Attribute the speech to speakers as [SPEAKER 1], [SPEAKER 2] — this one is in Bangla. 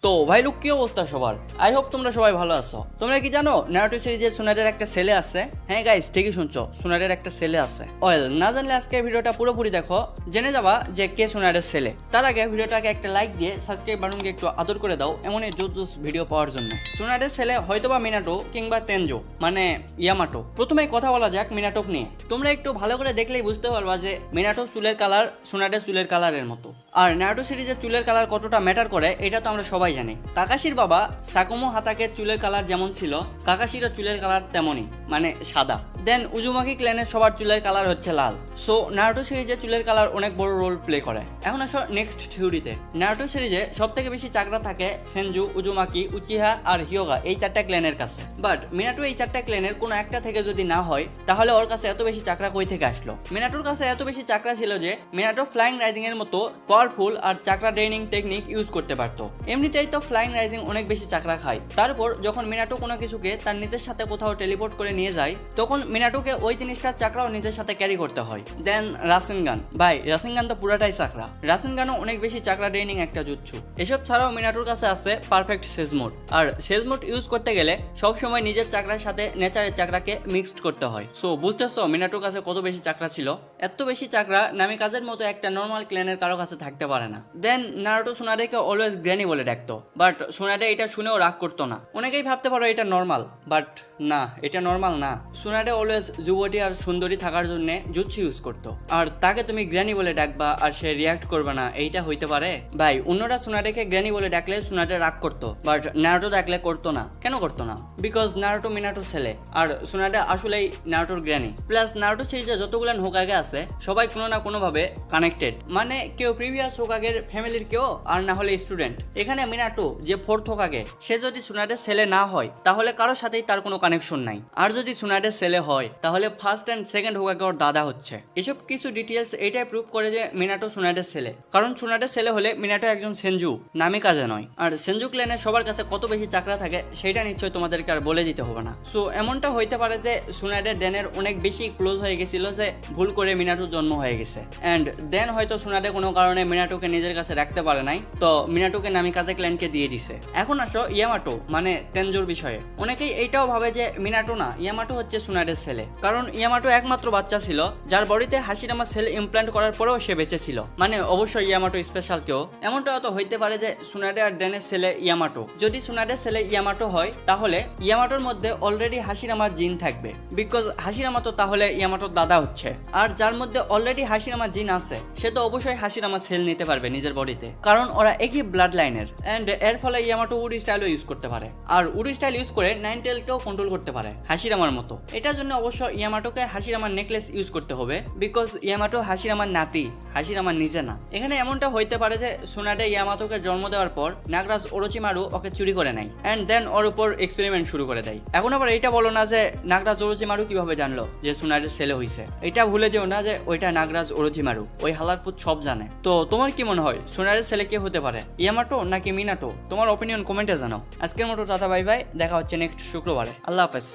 [SPEAKER 1] তো ভাই লোক কি অবস্থা সবার? আই হোপ তোমরা সবাই ভালো আছো। তোমরা কি জানো নারুটো সিরিজের সুনাডের একটা ছেলে আছে? হ্যাঁ গাইস, ঠিকই শুনছো, সুনাডের একটা ছেলে আছে। ওয়েল, না জানলে আজকে ভিডিওটা পুরোপুরি দেখো, জেনে যাবা যে কে সুনাডের ছেলে। তার আগে ভিডিওটাকে একটা লাইক দিয়ে সাবস্ক্রাইব বাটনকে একটু আদর করে দাও এমনই জোস ভিডিও পাওয়ার জন্য। সুনাডের ছেলে হয়তোবা মিনাটো কিংবা তেনজো মানে ইয়ামাটো। প্রথমে কথা বলা যাক মিনাটোক নিয়ে। তোমরা একটু ভালো করে দেখলেই বুঝতে পারবা যে মিনাটো চুলের কালার সুনাডের চুলের কালারের মতো। আর নারুটো সিরিজের চুলের কালার কতটা ম্যাটার করে এটা তো আমরা সবাই জানি। কাকাশির বাবা সাকুমো হাতাকের চুলের কালার যেমন ছিল, কাকাশিরও চুলের কালার তেমনই, মানে সাদা। দেন উজুমাকি ক্ল্যানের সবার চুলের কালার হচ্ছে লাল। সো নারুটো সিরিজে চুলের কালার অনেক বড় রোল প্লে করে। এখন আসো নেক্সট থিওরিতে। নারুটো সিরিজে সব থেকে বেশি চাকরা থাকে সেনজু, উজুমাকি, উচিহা আর হিয়োগা, এই চারটা ক্ল্যানের কাছে। বাট মিনাটো এই চারটা ক্ল্যানের কোনো একটা থেকে যদি না হয় তাহলে ওর কাছে এত বেশি চাকরা কই থেকে আসলো? মিনাটোর কাছে এত বেশি চাকরা ছিল যে মিনাটো ফ্লাইং রাইজিং এর মতো পাওয়ারফুল আর চাকরা ড্রেনিং টেকনিক ইউজ করতে পারতো। এমনিটাই তো ফ্লাইং রাইজিং অনেক বেশি চাকরা খায়। তারপর যখন মিনাটো কোনো কিছুকে তার নিজের সাথে কোথাও টেলিপোর্ট করে নিয়ে যায় তখন মিনাটোকে ওই জিনিসটার চাকরাও নিজের সাথে ক্যারি করতে হয়। দেন রাসেনগান, ভাই রাসেনগান তো পুরাটাই চাকরা। রাসেনগানও অনেক বেশি চাকরা ড্রেনিং একটা জুৎসু। এসব ছাড়াও মিনাটোর কাছে আছে পারফেক্ট সেজ মোড। আর সেজ মোড ইউজ করতে গেলে সবসময় নিজের চাকরার সাথে নেচারের চাকরাকে মিক্সড করতে হয়। সো বুঝতেছো মিনাটোর কাছে কত বেশি চাকরা ছিল? এত বেশি চাকরা নামি কাজের মতো একটা নর্মাল ক্ল্যানের কারো কাছে থাকতে পারে না। দেন নারুটো সুনাডেকে অলওয়েজ গ্র্যানি বলে ডাকতো, বাট সুনাডে এটা শুনেও রাগ করতো না। অনেকেই ভাবতে পারো এটা নর্মাল, বাট না, এটা নর্মাল না। সুনাডে অলওয়েজ যুবতী আর সুন্দরী থাকার জন্য জুৎসু ইউজ করতো। আর তাকে তুমি গ্র্যানি বলে ডাকবা আর সে রিয়াক্ট করবে না, এইটা হইতে পারে? ভাই অন্যরা সুনাডেকে গ্র্যানি বলে ডাকলে সুনাডে রাগ করতো, বাট নারুটো ডাকলে করতো না। কেন করতো না? বিকজ নারুটো মিনাটোর ছেলে আর সুনাডে আসলেই নারুটোর গ্র্যানি। প্লাস নারুটো সিরিজে যতগুলো হোকাগে আছে সবাই কোনো না কোনো ভাবে কানেক্টেড, মানে কেউ প্রিভিয়াস হোকাগের ফ্যামিলির কেউ আর না হলে স্টুডেন্ট। এখানে মিনাটো যে ফোর্থ হোকাগে, সে যদি সুনাডের ছেলে না হয় তাহলে কারোর সাথেই তার কোনো কানেকশন নাই। আর যদি সুনাডের ছেলে হয় তাহলে ফার্স্ট এন্ড সেকেন্ড হোকাগে ওর দাদা হচ্ছে। এসব কিছু ডিটেলস এটাই প্রুভ করে যে মিনাটো সুনাডের ছেলে। কারণ সুনাডের ছেলে হলে মিনাটো একজন সেনজু, নামে কাজে নয়। আর সেনজু ক্ল্যানের সবার কাছে কত বেশি চাকরা থাকে সেটা নিশ্চয়ই তোমাদেরকে আর বলে দিতে হবে না। সো এমনটা হইতে পারে যে সুনাডের ড্যানের অনেক বেশি ক্লোজ হয়ে গেছিল যে ভুল করে মিনাটোর জন্ম হয়ে গেছে। অ্যান্ড দেন হয়তো সুনাডে কোনো কারণে মিনাটোকে নিজের কাছে রাখতে পারে নাই, তো মিনাটোকে নামিকাজে ক্ল্যানকে দিয়ে দিছে। এখন আসো ইয়ামাটো মানে তেনজোর বিষয়ে। অনেকেই এইটাও ভাবে যে মিনাটো না, ইয়ামাটো হচ্ছে সুনাডের ছেলে। কারণ ইয়ামাটো একমাত্র বাচ্চা ছিল যার বডিতে হাসিরামা সেল ইমপ্ল্যান্ট করার পরেও সে বেঁচে ছিল। মানে অবশ্যই ইয়ামাটো স্পেশাল কেউ। এমনটাও তো হইতে পারে যে সুনাডে আর ড্যানের ছেলে ইয়ামাটো। যদি সুনাডের ছেলে ইয়ামাটো হয় তাহলে ইয়ামাটোর মধ্যে অলরেডি হাসিরামার জিন থাকবে, বিকজ হাসিরামা তো তাহলে ইয়ামাটোর দাদা হচ্ছে। আর যার মধ্যে অলরেডি হাসিরামা জিন আছে সে তো অবশ্যই হাসিরামা সেল নিতে পারবে নিজের বডিতে, কারণ ওরা একই ব্লাড লাইনের। এন্ড এর ফলে ইয়ামাটো উডি স্টাইলও ইউজ করতে পারে। আর উডি স্টাইল ইউজ করে নাইনটেলকেও কন্ট্রোল করতে পারে হাসিরামার মতো। এটার জন্য অবশ্য ইয়ামাটোকে হাসিরামার নেকলেস ইউজ করতে হবে, বিকজ ইয়ামাটো হাসিরামার নাতি, হাসিরামার নিজে না। এখানে এমনটা হইতে পারে যে সুনাডে ইয়ামাটোকে জন্ম দেওয়ার পর নাগরাজ ওরোচিমারু ওকে চুরি করে নেয় এন্ড দেন ওর উপর এক্সপেরিমেন্ট শুরু করে দেয়। এখন আবার এইটা বলো না যে নাগরাজ ওরোচিমারু কিভাবে জানলো যে সুনাডের ছেলে হইছে। এটা ভুলে যেও না যে ওইটা নাগরাজ ওরোচিমারু, ওই হালারপুত সব জানে। তো তোমার কি মনে হয় সুনাডের ছেলে কে হতে পারে, ইয়ামাটো নাকি মিনাটো? তোমার অপিনিয়ন কমেন্টে জানাও। আজকের মতো টাটা বাই বাই, দেখা হচ্ছে নেক্সট শুক্রবারে। আল্লাহ হাফেজ।